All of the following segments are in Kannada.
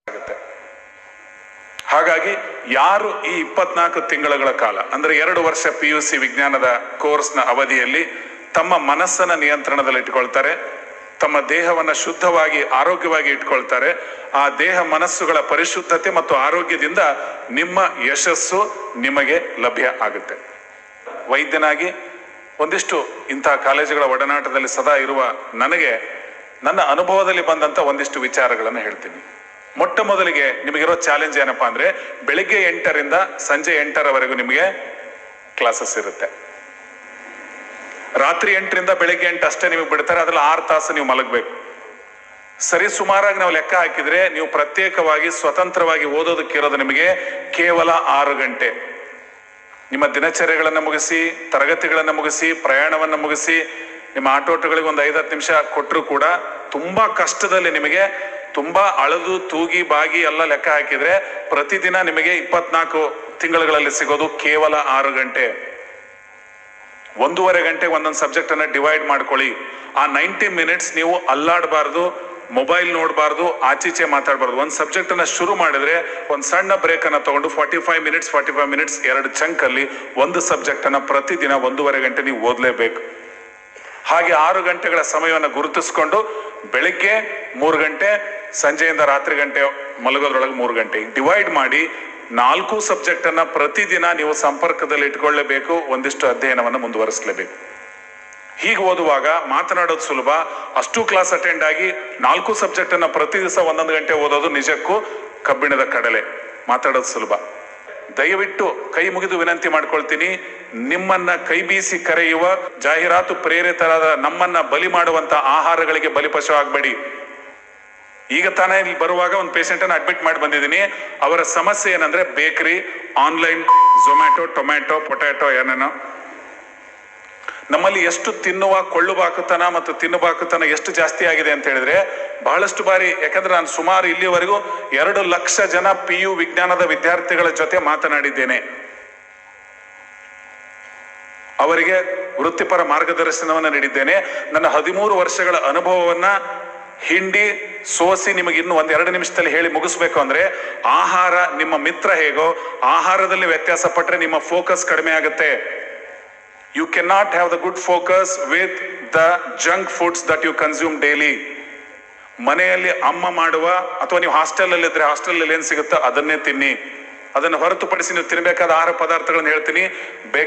ಆಗುತ್ತೆ. ಹಾಗಾಗಿ ಯಾರು ಈ 24 ತಿಂಗಳ ಕಾಲ ಅಂದ್ರೆ 2 ವರ್ಷ PUC ವಿಜ್ಞಾನದ ಕೋರ್ಸ್ನ ಅವಧಿಯಲ್ಲಿ ತಮ್ಮ ಮನಸ್ಸನ್ನ ನಿಯಂತ್ರಣದಲ್ಲಿ ಇಟ್ಕೊಳ್ತಾರೆ, ತಮ್ಮ ದೇಹವನ್ನ ಶುದ್ಧವಾಗಿ ಆರೋಗ್ಯವಾಗಿ ಇಟ್ಕೊಳ್ತಾರೆ, ಆ ದೇಹ ಮನಸ್ಸುಗಳ ಪರಿಶುದ್ಧತೆ ಮತ್ತು ಆರೋಗ್ಯದಿಂದ ನಿಮ್ಮ ಯಶಸ್ಸು ನಿಮಗೆ ಲಭ್ಯ ಆಗುತ್ತೆ. ವೈದ್ಯನಾಗಿ ಒಂದಿಷ್ಟು ಇಂತಹ ಕಾಲೇಜುಗಳ ಒಡನಾಟದಲ್ಲಿ ಸದಾ ಇರುವ ನನಗೆ ನನ್ನ ಅನುಭವದಲ್ಲಿ ಬಂದಂತ ಒಂದಿಷ್ಟು ವಿಚಾರಗಳನ್ನು ಹೇಳ್ತೀನಿ. ಮೊಟ್ಟ ಮೊದಲಿಗೆ ನಿಮಗಿರೋ ಚಾಲೆಂಜ್ ಏನಪ್ಪಾ ಅಂದ್ರೆ ಬೆಳಿಗ್ಗೆ 8ರಿಂದ ಸಂಜೆ 8ರವರೆಗೂ ನಿಮಗೆ ಕ್ಲಾಸಸ್ ಇರುತ್ತೆ. ರಾತ್ರಿ 8ರಿಂದ ಬೆಳಿಗ್ಗೆ 8 ಅಷ್ಟೇ ನಿಮಗೆ ಬಿಡ್ತಾರೆ, ಅದ್ರಲ್ಲಿ 6 ತಾಸು ನೀವು ಮಲಗಬೇಕು. ಸರಿ ಸುಮಾರಾಗಿ ನಾವು ಲೆಕ್ಕ ಹಾಕಿದ್ರೆ ನೀವು ಪ್ರತ್ಯೇಕವಾಗಿ ಸ್ವತಂತ್ರವಾಗಿ ಓದೋದಕ್ಕಿರೋದು ನಿಮಗೆ ಕೇವಲ 6 ಗಂಟೆ. ನಿಮ್ಮ ದಿನಚರ್ಯಗಳನ್ನು ಮುಗಿಸಿ, ತರಗತಿಗಳನ್ನು ಮುಗಿಸಿ, ಪ್ರಯಾಣವನ್ನು ಮುಗಿಸಿ, ನಿಮ್ಮ ಆಟೋಟಗಳಿಗೆ ಒಂದು 5-10 ನಿಮಿಷ ಕೊಟ್ಟರು ಕೂಡ ತುಂಬಾ ಕಷ್ಟದಲ್ಲಿ ನಿಮಗೆ ತುಂಬಾ ಅಳದು ತೂಗಿ ಬಾಗಿ ಎಲ್ಲ ಲೆಕ್ಕ ಹಾಕಿದ್ರೆ ಪ್ರತಿದಿನ ನಿಮಗೆ 24 ತಿಂಗಳುಗಳಲ್ಲಿ ಸಿಗೋದು ಕೇವಲ 6 ಗಂಟೆ. 1.5 ಗಂಟೆ ಒಂದೊಂದು ಸಬ್ಜೆಕ್ಟ್ ಅನ್ನ ಡಿವೈಡ್ ಮಾಡ್ಕೊಳ್ಳಿ. ಆ 90 ಮಿನಿಟ್ಸ್ ನೀವು ಅಲ್ಲಾಡಬಾರ್ದು, ಮೊಬೈಲ್ ನೋಡಬಾರ್ದು, ಆಚೀಚೆ ಮಾತಾಡಬಾರ್ದು. ಒಂದು ಸಬ್ಜೆಕ್ಟ್ ಅನ್ನ ಶುರು ಮಾಡಿದ್ರೆ ಒಂದು ಸಣ್ಣ ಬ್ರೇಕ್ ಅನ್ನ ತಗೊಂಡು 45 ಮಿನಿಟ್ಸ್ 2 ಚಂಕ್ ಅಲ್ಲಿ ಒಂದು ಸಬ್ಜೆಕ್ಟ್ ಅನ್ನ ಪ್ರತಿದಿನ 1.5 ಗಂಟೆ ನೀವು ಓದಲೇಬೇಕು. ಹಾಗೆ 6 ಗಂಟೆಗಳ ಸಮಯವನ್ನು ಗುರುತಿಸಿಕೊಂಡು ಬೆಳಿಗ್ಗೆ 3 ಗಂಟೆ, ಸಂಜೆಯಿಂದ ರಾತ್ರಿ ಗಂಟೆ ಮಲಗೋದ್ರೊಳಗೆ 3 ಗಂಟೆ ಡಿವೈಡ್ ಮಾಡಿ 4 ಸಬ್ಜೆಕ್ಟ್ ಅನ್ನ ಪ್ರತಿದಿನ ನೀವು ಸಂಪರ್ಕದಲ್ಲಿ ಇಟ್ಕೊಳ್ಳೇಬೇಕು, ಒಂದಿಷ್ಟು ಅಧ್ಯಯನವನ್ನು ಮುಂದುವರಿಸಲೇಬೇಕು. ಹೀಗೆ ಓದುವಾಗ ಮಾತನಾಡೋದು ಸುಲಭ, ಅಷ್ಟು ಕ್ಲಾಸ್ ಅಟೆಂಡ್ ಆಗಿ 4 ಸಬ್ಜೆಕ್ಟ್ ಅನ್ನ ಪ್ರತಿ ದಿವಸ 1 ಗಂಟೆ ಓದೋದು ನಿಜಕ್ಕೂ ಕಬ್ಬಿಣದ ಕಡಲೆ. ಮಾತಾಡೋದು ಸುಲಭ. ದಯವಿಟ್ಟು ಕೈ ಮುಗಿದು ವಿನಂತಿ ಮಾಡ್ಕೊಳ್ತೀನಿ, ನಿಮ್ಮನ್ನ ಕೈ ಬೀಸಿ ಕರೆಯುವ ಜಾಹೀರಾತು ಪ್ರೇರಿತರಾದ ನಮ್ಮನ್ನ ಬಲಿ ಮಾಡುವಂತ ಆಹಾರಗಳಿಗೆ ಬಲಿಪಶು ಆಗ್ಬೇಡಿ. ಈಗ ತಾನೇ ಇಲ್ಲಿ ಬರುವಾಗ ಒಂದು ಪೇಷಂಟ್ ಅನ್ನ ಅಡ್ಮಿಟ್ ಮಾಡಿ ಬಂದಿದ್ದೀನಿ. ಅವರ ಸಮಸ್ಯೆ ಏನಂದ್ರೆ bakery, online, Zomato, tomato, potato ಏನೇನೋ. ನಮ್ಮಲ್ಲಿ ಎಷ್ಟು ತಿನ್ನುವ ಕೊಳ್ಳುಬಾಕುತನ ಮತ್ತು ತಿನ್ನುಬಾಕುತನ ಎಷ್ಟು ಜಾಸ್ತಿ ಆಗಿದೆ ಅಂತ ಹೇಳಿದ್ರೆ ಬಹಳಷ್ಟು ಬಾರಿ, ಯಾಕಂದ್ರೆ ನಾನು ಸುಮಾರು ಇಲ್ಲಿವರೆಗೂ 2 ಲಕ್ಷ ಜನ PU ವಿಜ್ಞಾನದ ವಿದ್ಯಾರ್ಥಿಗಳ ಜೊತೆ ಮಾತನಾಡಿದ್ದೇನೆ. ಅವರಿಗೆ ವೃತ್ತಿಪರ ಮಾರ್ಗದರ್ಶನವನ್ನು ನೀಡಿದ್ದೇನೆ. ನನ್ನ 13 ವರ್ಷಗಳ ಅನುಭವವನ್ನ ಹಿಂಡಿ ಸೋಸಿ ನಿಮಗೆ ಇನ್ನು 1-2 ನಿಮಿಷದಲ್ಲಿ ಹೇಳಿ ಮುಗಿಸ್ಬೇಕು ಅಂದ್ರೆ, ಆಹಾರ ನಿಮ್ಮ ಮಿತ್ರ ಹೇಗೋ ಆಹಾರದಲ್ಲಿ ವ್ಯತ್ಯಾಸ ಪಟ್ರೆ ನಿಮ್ಮ ಫೋಕಸ್ ಕಡಿಮೆ ಆಗುತ್ತೆ. You cannot have the good focus with the junk foods that you consume daily. ಮನೆಯಲ್ಲಿ ಅಮ್ಮ ಮಾಡುವ ಅಥವಾ ನೀವು ಹಾಸ್ಟೆಲ್ ಅಲ್ಲಿ ಇದ್ರೆ ಹಾಸ್ಟೆಲ್ ಅಲ್ಲಿ ಏನ್ ಸಿಗುತ್ತೋ ಅದನ್ನೇ ತಿನ್ನಿ. ಅದನ್ನು ಹೊರತುಪಡಿಸಿ ನೀವು ತಿನ್ನಬೇಕಾದ ಆಹಾರ ಪದಾರ್ಥಗಳನ್ನು ಹೇಳ್ತೀನಿ.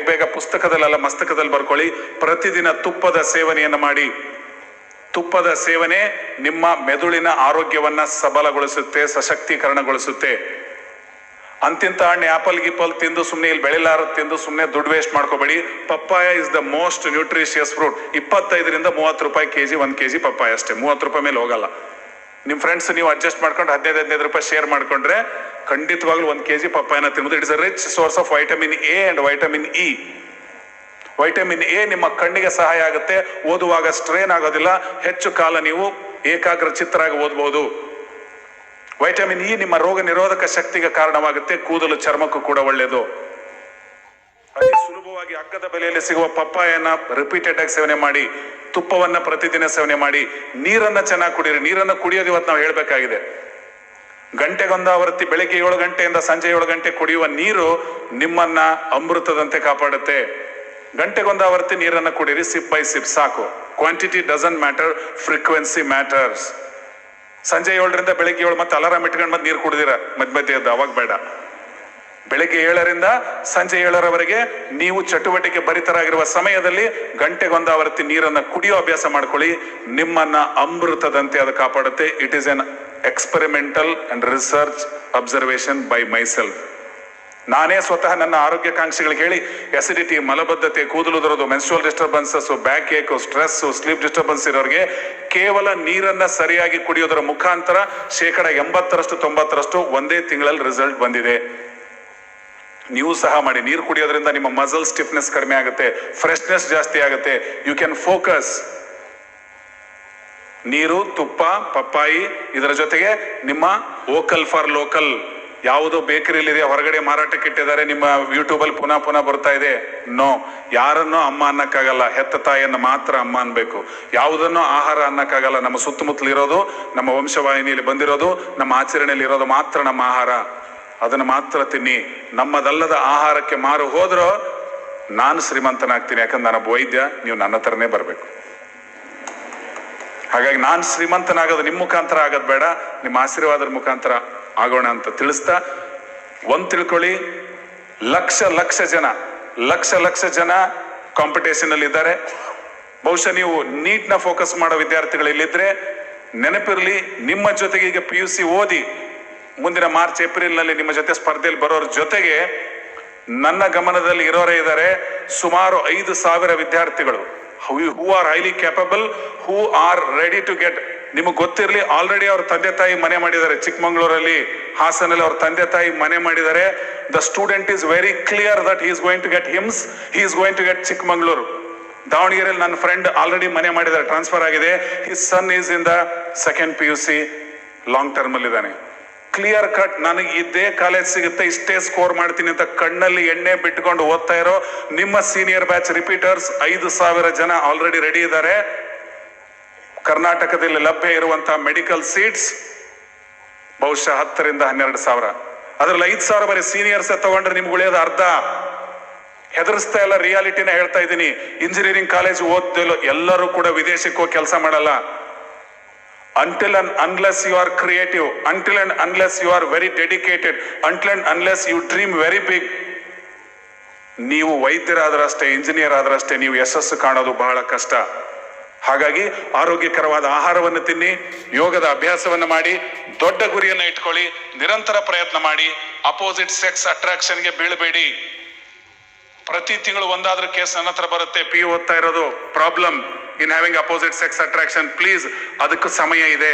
ಬೇಗ ಪುಸ್ತಕದಲ್ಲೆಲ್ಲ ಮಸ್ತಕದಲ್ಲಿ ಬರ್ಕೊಳ್ಳಿ. ಪ್ರತಿದಿನ ತುಪ್ಪದ ಸೇವನೆಯನ್ನು ಮಾಡಿ. ತುಪ್ಪದ ಸೇವನೆ ನಿಮ್ಮ ಮೆದುಳಿನ ಆರೋಗ್ಯವನ್ನ ಸಬಲಗೊಳಿಸುತ್ತೆ, ಸಶಕ್ತೀಕರಣಗೊಳಿಸುತ್ತೆ. ಅಂತಿಂತ ಹಣ್ಣು ಆಪಲ್ ಗಿಪಲ್ ತಿಂದು ಸುಮ್ಮನೆ ಇಲ್ಲಿ ಬೆಳಿಲಾರ ತಿಂದು ಸುಮ್ಮನೆ ದುಡ್ಡು ವೇಸ್ಟ್ ಮಾಡ್ಕೋಬೇಡಿ. Papaya is the most nutritious fruit. 25ರಿಂದ 30 ರೂಪಾಯಿ ಕೆಜಿ, 1 ಕೆಜಿ ಪಪ್ಪಾಯ ಅಷ್ಟೇ. 30 ರೂಪಾಯಿ ಮೇಲೆ ಹೋಗಲ್ಲ. ನಿಮ್ ಫ್ರೆಂಡ್ಸ್ ನೀವು ಅಡ್ಜಸ್ಟ್ ಮಾಡ್ಕೊಂಡು 15 ರೂಪಾಯಿ ಶೇರ್ ಮಾಡ್ಕೊಂಡ್ರೆ ಖಂಡಿತವಾಗ್ಲೂ 1 ಕೆಜಿ ಪಪ್ಪಾಯನ ತಿನ್ಬೋದು. It is a rich source of vitamin A and vitamin E. Vitamin A ನಿಮ್ಮ ಕಣ್ಣಿಗೆ ಸಹಾಯ ಆಗುತ್ತೆ. ಓದುವಾಗ ಸ್ಟ್ರೇನ್ ಆಗೋದಿಲ್ಲ, ಹೆಚ್ಚು ಕಾಲ ನೀವು ಏಕಾಗ್ರ ಚಿತ್ತರಾಗಿ ಓದಬಹುದು. ವೈಟಮಿನ್ ಇ ನಿಮ್ಮ ರೋಗ ನಿರೋಧಕ ಶಕ್ತಿಗೆ ಕಾರಣವಾಗುತ್ತೆ. ಕೂದಲು ಚರ್ಮಕ್ಕೂ ಕೂಡ ಒಳ್ಳೆಯದು. ಅತಿ ಸುಲಭವಾಗಿ ಅಗ್ಗದ ಬೆಲೆಯಲ್ಲಿ ಸಿಗುವ ಪಪ್ಪಾಯನ್ನ ರಿಪೀಟೆಡ್ ಆಗಿ ಸೇವನೆ ಮಾಡಿ. ತುಪ್ಪವನ್ನ ಪ್ರತಿದಿನ ಸೇವನೆ ಮಾಡಿ. ನೀರನ್ನ ಚೆನ್ನಾಗಿ ಕುಡಿಯಿರಿ. ನೀರನ್ನ ಕುಡಿಯೋದು ಇವತ್ತು ನಾವು ಹೇಳ್ಬೇಕಾಗಿದೆ. ಗಂಟೆಗೊಂದಾವರ್ತಿ ಬೆಳಿಗ್ಗೆ 7 ಗಂಟೆಯಿಂದ ಸಂಜೆ 7 ಗಂಟೆ ಕುಡಿಯುವ ನೀರು ನಿಮ್ಮನ್ನ ಅಮೃತದಂತೆ ಕಾಪಾಡುತ್ತೆ. ಗಂಟೆಗೊಂದಾವರ್ತಿ ನೀರನ್ನ ಕುಡಿಯಿರಿ, ಸಿಪ್ ಬೈ ಸಿಪ್ ಸಾಕು. Quantity doesn't matter, frequency matters. ಸಂಜೆ 7ರಿಂದ ಬೆಳಿಗ್ಗೆ 7 ಮತ್ತೆ ಅಲಾರಾಮ್ ಇಟ್ಕೊಂಡು ಮತ್ತೆ ನೀರು ಕುಡಿದಿರ ಮಧ್ಯ ಎದ್ದು, ಅವಾಗ ಬೇಡ. ಬೆಳಿಗ್ಗೆ 7ರಿಂದ ಸಂಜೆ 7ರವರೆಗೆ ನೀವು ಚಟುವಟಿಕೆ ಭರಿತರಾಗಿರುವ ಸಮಯದಲ್ಲಿ ಗಂಟೆಗೊಂದಾವರ್ತಿ ನೀರನ್ನ ಕುಡಿಯೋ ಅಭ್ಯಾಸ ಮಾಡ್ಕೊಳ್ಳಿ. ನಿಮ್ಮನ್ನ ಅಮೃತದಂತೆ ಅದು ಕಾಪಾಡುತ್ತೆ. It is an experimental and research observation by myself. ನಾನೇ ಸ್ವತಃ ನನ್ನ ಆರೋಗ್ಯಕಾಂಕ್ಷಿಗಳಿಗೆ ಹೇಳಿ, ಎಸಿಡಿಟಿ, ಮಲಬದ್ಧತೆ, ಕೂದಲುದುರೋದು, menstrual disturbances, back ache, stress, sleep disturbance ಇರೋರಿಗೆ ಕೇವಲ ನೀರನ್ನ ಸರಿಯಾಗಿ ಕುಡಿಯೋದರ ಮುಖಾಂತರ 80%, 90% ಒಂದೇ ತಿಂಗಳಲ್ಲಿ ರಿಸಲ್ಟ್ ಬಂದಿದೆ. ನೀವು ಸಹ ಮಾಡಿ. ನೀರು ಕುಡಿಯೋದ್ರಿಂದ ನಿಮ್ಮ ಮಸಲ್ ಸ್ಟಿಫ್ನೆಸ್ ಕಡಿಮೆ ಆಗುತ್ತೆ, ಫ್ರೆಶ್ನೆಸ್ ಜಾಸ್ತಿ ಆಗುತ್ತೆ. You can focus. ನೀರು, ತುಪ್ಪ, ಪಪ್ಪಾಯಿ, ಇದರ ಜೊತೆಗೆ ನಿಮ್ಮ ವೋಕಲ್ ಫಾರ್ ಲೋಕಲ್ ಯಾವುದೋ ಬೇಕರಿಲಿ ಹೊರಗಡೆ ಮಾರಾಟಕ್ಕೆ ಇಟ್ಟಿದ್ದಾರೆ, ನಿಮ್ಮ ಯೂಟ್ಯೂಬಲ್ಲಿ ಪುನಃ ಪುನಃ ಬರ್ತಾ ಇದೆ. ನೋ, ಯಾರನ್ನೋ ಅಮ್ಮ ಅನ್ನಕ್ಕಾಗಲ್ಲ, ಹೆತ್ತ ತಾಯಿಯನ್ನು ಮಾತ್ರ ಅಮ್ಮ ಅನ್ಬೇಕು. ಯಾವುದನ್ನೋ ಆಹಾರ ಅನ್ನಕ್ಕಾಗಲ್ಲ. ನಮ್ಮ ಸುತ್ತಮುತ್ತಲಿರೋದು, ನಮ್ಮ ವಂಶವಾಹಿನಿಯಲ್ಲಿ ಬಂದಿರೋದು, ನಮ್ಮ ಆಚರಣೆಯಲ್ಲಿ ಇರೋದು ಮಾತ್ರ ನಮ್ಮ ಆಹಾರ. ಅದನ್ನು ಮಾತ್ರ ತಿನ್ನಿ. ನಮ್ಮದಲ್ಲದ ಆಹಾರಕ್ಕೆ ಮಾರು ಹೋದ್ರೋ ನಾನು ಶ್ರೀಮಂತನಾಗ್ತೀನಿ. ಯಾಕಂದ್ರೆ ನಾನೊಬ್ಬ ವೈದ್ಯ, ನೀವು ನನ್ನ ಹತ್ರನೇ ಬರಬೇಕು. ಹಾಗಾಗಿ ನಾನು ಶ್ರೀಮಂತನಾಗೋದು ನಿಮ್ಮ ಮುಖಾಂತರ ಆಗೋದು ಬೇಡ, ನಿಮ್ಮ ಆಶೀರ್ವಾದದ ಮುಖಾಂತರ ಆಗೋಣ ಅಂತ ತಿಳಿಸ್ತಾ, ಒಂದ್ ತಿಳ್ಕೊಳ್ಳಿ, ಲಕ್ಷ ಜನ ಕಾಂಪಿಟೇಷನ್ ಅಲ್ಲಿ ಇದ್ದಾರೆ. ಬಹುಶಃ ನೀವು ನೀಟ್ನ ಫೋಕಸ್ ಮಾಡೋ ವಿದ್ಯಾರ್ಥಿಗಳು ಇಲ್ಲಿದ್ರೆ ನೆನಪಿರ್ಲಿ, ನಿಮ್ಮ ಜೊತೆಗೆ ಈಗ PUC ಓದಿ ಮುಂದಿನ ಮಾರ್ಚ್ ಏಪ್ರಿಲ್ ನಲ್ಲಿ ನಿಮ್ಮ ಜೊತೆ ಸ್ಪರ್ಧೆಯಲ್ಲಿ ಬರೋರ ಜೊತೆಗೆ ನನ್ನ ಗಮನದಲ್ಲಿ ಇರೋರೇ ಇದ್ದಾರೆ. ಸುಮಾರು 5,000 ವಿದ್ಯಾರ್ಥಿಗಳು who are highly capable, who are ready to get. ನಿಮಗೆ ಗೊತ್ತಿರಲಿ, ಆಲ್ರೆಡಿ ಅವ್ರ ತಂದೆ ತಾಯಿ ಮನೆ ಮಾಡಿದ್ದಾರೆ. ಚಿಕ್ಕಮಂಗ್ಳೂರಲ್ಲಿ, ಹಾಸನಲ್ಲಿ ಅವ್ರ ತಂದೆ ತಾಯಿ ಮನೆ ಮಾಡಿದ್ದಾರೆ. The student is very clear that he is going to get his, he is going to get Chikmagalur. ದಾವಣಗೆರೆಯಲ್ಲಿ ನನ್ನ ಫ್ರೆಂಡ್ ಆಲ್ರೆಡಿ ಮನೆ ಮಾಡಿದ್ದಾರೆ, ಟ್ರಾನ್ಸ್ಫರ್ ಆಗಿದೆ. His son is in the 2nd PUC, long term ಅಲ್ಲಿ ಇದ್ದಾನೆ. ಕ್ಲಿಯರ್ ಕಟ್, ನನಗೆ ಇದೇ ಕಾಲೇಜ್ ಸಿಗುತ್ತೆ, ಇಷ್ಟೇ ಸ್ಕೋರ್ ಮಾಡ್ತೀನಿ ಅಂತ ಕಣ್ಣಲ್ಲಿ ಎಣ್ಣೆ ಬಿಟ್ಕೊಂಡು ಓದ್ತಾ ಇರೋ ನಿಮ್ಮ ಸೀನಿಯರ್ ಬ್ಯಾಚ್ ರಿಪೀಟರ್ಸ್ 5,000 ಜನ ಆಲ್ರೆಡಿ ರೆಡಿ ಇದ್ದಾರೆ. ಕರ್ನಾಟಕದಲ್ಲಿ ಲಭ್ಯ ಇರುವಂತಹ ಮೆಡಿಕಲ್ ಸೀಟ್ಸ್ ಬಹುಶಃ 10,000 ರಿಂದ 12,000. ಅದರಲ್ಲಿ 5,000 ಬರೀ ಸೀನಿಯರ್ಸ್ ತಗೊಂಡ್ರೆ ನಿಮ್ಗೆ ಉಳಿಯೋದು ಅರ್ಧ. ಹೆದರ್ಸ್ತಾ ಇಲ್ಲ, ರಿಯಾಲಿಟಿನ ಹೇಳ್ತಾ ಇದ್ದೀನಿ. ಇಂಜಿನಿಯರಿಂಗ್ ಕಾಲೇಜ್ ಓದ್ತಿಲ್ಲ ಎಲ್ಲರೂ ಕೂಡ ವಿದೇಶಕ್ಕೆ ಹೋಗಿ ಕೆಲಸ ಮಾಡಲ್ಲ. Until and unless you are creative, until and unless you are very dedicated, until and unless you dream very big, ನೀವು ವೈದ್ಯರಾದ್ರಷ್ಟೇ, ಇಂಜಿನಿಯರ್ ಆದ್ರಷ್ಟೇ ನೀವು ಯಶಸ್ಸು ಕಾಣೋದು ಬಹಳ ಕಷ್ಟ. ಹಾಗಾಗಿ ಆರೋಗ್ಯಕರವಾದ ಆಹಾರವನ್ನು ತಿನ್ನಿ, ಯೋಗದ ಅಭ್ಯಾಸವನ್ನು ಮಾಡಿ, ದೊಡ್ಡ ಗುರಿಯನ್ನು ಇಟ್ಕೊಳ್ಳಿ, ನಿರಂತರ ಪ್ರಯತ್ನ ಮಾಡಿ. ಅಪೋಸಿಟ್ ಸೆಕ್ಸ್ ಅಟ್ರಾಕ್ಷನ್ಗೆ ಬೀಳಬೇಡಿ. ಪ್ರತಿ ತಿಂಗಳು ಒಂದಾದ್ರೂ ಕೇಸ್ ನನ್ನ ಹತ್ರ ಬರುತ್ತೆ. PU ಓದ್ತಾ ಇರೋದು, problem in having opposite sex attraction. Please, ಅದಕ್ಕೂ ಸಮಯ ಇದೆ.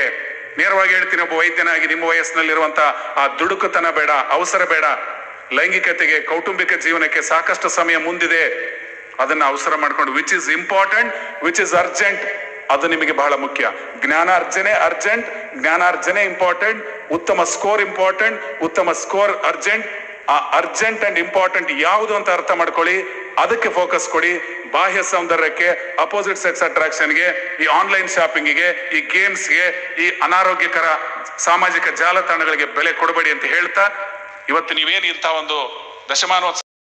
ನೇರವಾಗಿ ಹೇಳ್ತೀನಿ, ಒಬ್ಬ ವೈದ್ಯನಾಗಿ ನಿಮ್ಮ ವಯಸ್ಸಿನಲ್ಲಿರುವಂತ ಆ ದುಡುಕುತನ ಬೇಡ, ಅವಸರ ಬೇಡ. ಲೈಂಗಿಕತೆಗೆ, ಕೌಟುಂಬಿಕ ಜೀವನಕ್ಕೆ ಸಾಕಷ್ಟು ಸಮಯ ಮುಂದಿದೆ. ಅದನ್ನ ಅವಸರ ಮಾಡ್ಕೊಂಡು which is important, which is urgent, ಅದು ನಿಮಗೆ ಬಹಳ ಮುಖ್ಯ. ಜ್ಞಾನಾರ್ಜನೆ ಅರ್ಜೆಂಟ್, ಜ್ಞಾನಾರ್ಜನೆ ಇಂಪಾರ್ಟೆಂಟ್. ಉತ್ತಮ ಸ್ಕೋರ್ ಇಂಪಾರ್ಟೆಂಟ್, ಉತ್ತಮ ಸ್ಕೋರ್ ಅರ್ಜೆಂಟ್. ಆ ಅರ್ಜೆಂಟ್ ಅಂಡ್ ಇಂಪಾರ್ಟೆಂಟ್ ಯಾವುದು ಅಂತ ಅರ್ಥ ಮಾಡ್ಕೊಳ್ಳಿ, ಅದಕ್ಕೆ ಫೋಕಸ್ ಕೊಡಿ. ಬಾಹ್ಯ ಸೌಂದರ್ಯಕ್ಕೆ, ಅಪೋಸಿಟ್ ಸೆಕ್ಸ್ ಅಟ್ರಾಕ್ಷನ್ಗೆ, ಈ ಆನ್ಲೈನ್ ಶಾಪಿಂಗಿಗೆ, ಈ ಗೇಮ್ಸ್ಗೆ, ಈ ಅನಾರೋಗ್ಯಕರ ಸಾಮಾಜಿಕ ಜಾಲತಾಣಗಳಿಗೆ ಬೆಲೆ ಕೊಡಬೇಡಿ ಅಂತ ಹೇಳ್ತಾ, ಇವತ್ತು ನೀವೇನು ಇಂಥ ಒಂದು ದಶಮಾನೋತ್ಸವ